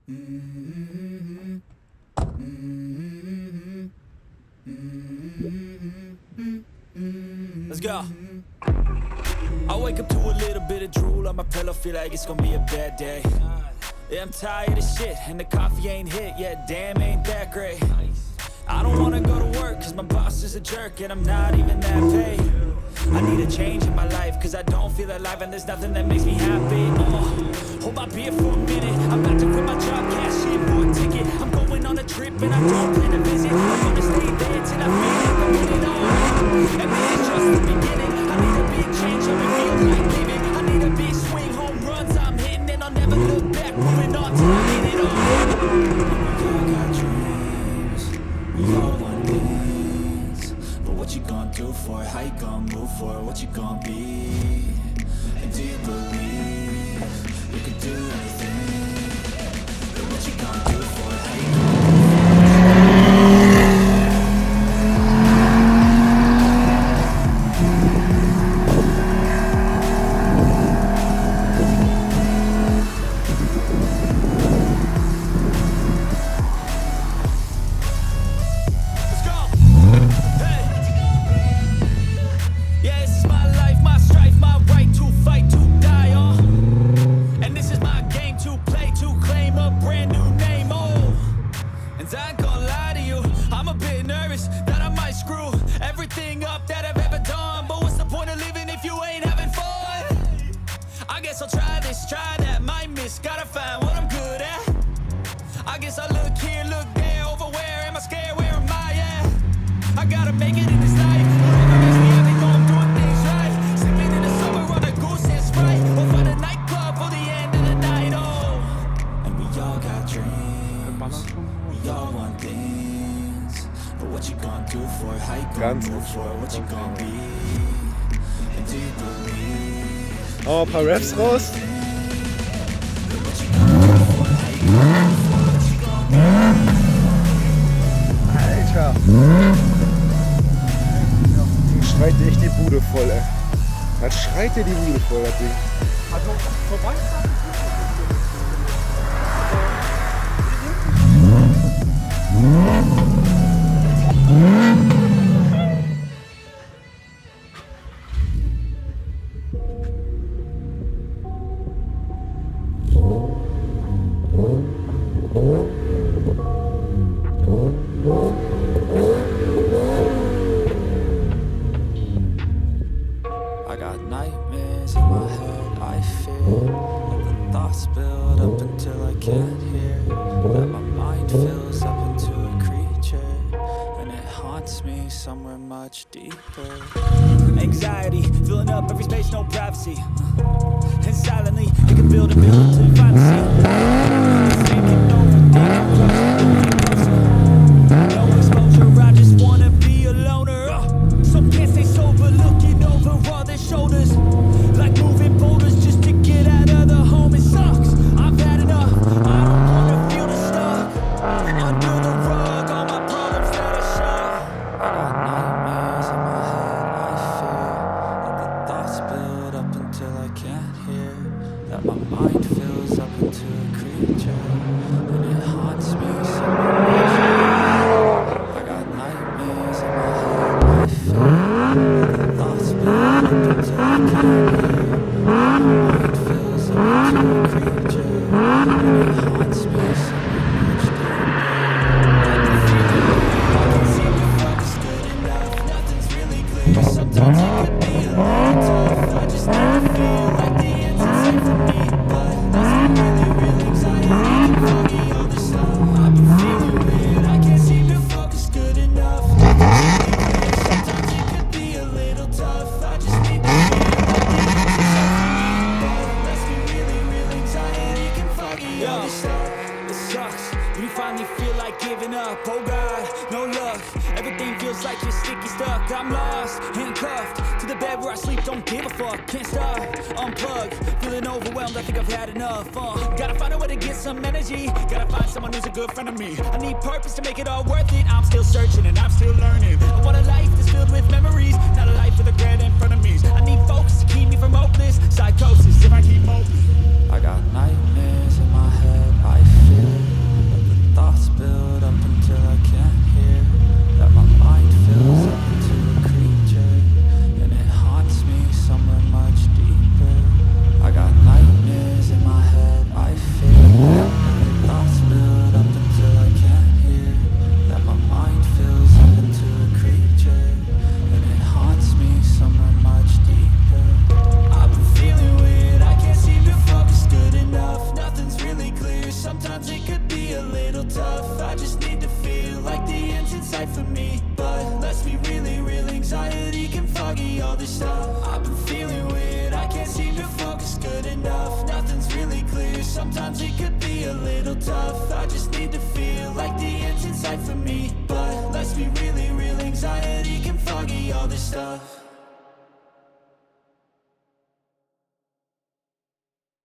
Let's go. I wake up to a little bit of drool on my pillow, feel like it's gonna be a bad day. Yeah, I'm tired of shit, and the coffee ain't hit yet, damn, ain't that great. I don't wanna go to work, cause my boss is a jerk, and I'm not even that paid. I need a change in my life, cause I don't feel alive, and there's nothing that makes me happy. Hold my beer for a minute, I'm about to quit my job, cash in for a ticket. I'm going on a trip, and I don't plan to visit. I'm gonna stay there till I feel like I'm in it all. And man, it's just the beginning. I need a big change, I've been feeling like giving. I need a big swing, home runs I'm hitting, and I'll never look back, moving on till I hit it all. We all got dreams, we all want things, but what you gonna do for it? How you gonna move for it? What you gonna be? And do you believe you can do anything? But what you gonna do for it? How you gonna I'll try this, try that, might miss, gotta find what I'm good at. I guess I look here, look there, over where am I scared, where am I at? I gotta make it in this life, whatever makes me happy, know I'm doing things right. Sleeping in the summer on a goose and Sprite, or find a nightclub for the end of the night, oh. And we all got dreams, we all want things, but what you gonna do for it, how you gonna move for it, what you gonna be, and do you believe? Oh, ein paar Raps raus. Alter. Das schreit echt die Bude voll, ey. Das schreit dir die Bude voll, das Ding. Also vorbei. I got nightmares in my head, I fear that the thoughts build up until I can't hear, that my mind fills up into a creature, and it haunts me somewhere much deeper. Anxiety, filling up every space, no privacy, and silently, it can build and build until you finally see. Thinking over, thinking closer, no exposure, I just wanna be a loner. Some can't stay sober, looking over all their shoulders, like moving boulders just to get out of the home. It sucks, I've had enough, I don't wanna feel the stuck under the rug, all my problems that I shove. I got nightmares in my head, I fear that the thoughts build up until I can't hear, that my mind fills up into a creature, and it haunts me so much. I got nightmares in my head, I fear that the thoughts build up until I can't hear, that my mind fills up into a creature, and it haunts me so much deeper. Got the feeling I can't seem to focus good enough, nothing's really clear, sometimes it can be a little tough, I just need to feel like the answer's safe for me, but that's the really real anxiety, can foggy all this stuff. I've been feeling weird, I can't seem to focus good enough, nothing's really clear, sometimes it could be a little tough, I just need to feel like the answer's safe for me, but that's the really real anxiety, can foggy all this stuff. It sucks when you finally feel like giving up, oh God, no luck, everything feels like you're sticky stuck, I'm lost, handcuffed to the bed where I sleep, don't give a fuck, can't stop, unplugged, feeling overwhelmed, I think I've had enough, gotta find a way to get some energy, gotta find someone who's a good friend of me, I need purpose to make it all worth it, I'm still searching and I'm still learning, I want a life that's filled with memories, not a life with regret in front of me, I need focus to keep me from hopeless, psychosis if I keep hoping. I got nightmares in my head, I fear sometimes it could be a little tough. I just need to feel like the end's in sight for me. But let's be really real, anxiety can foggy all this stuff.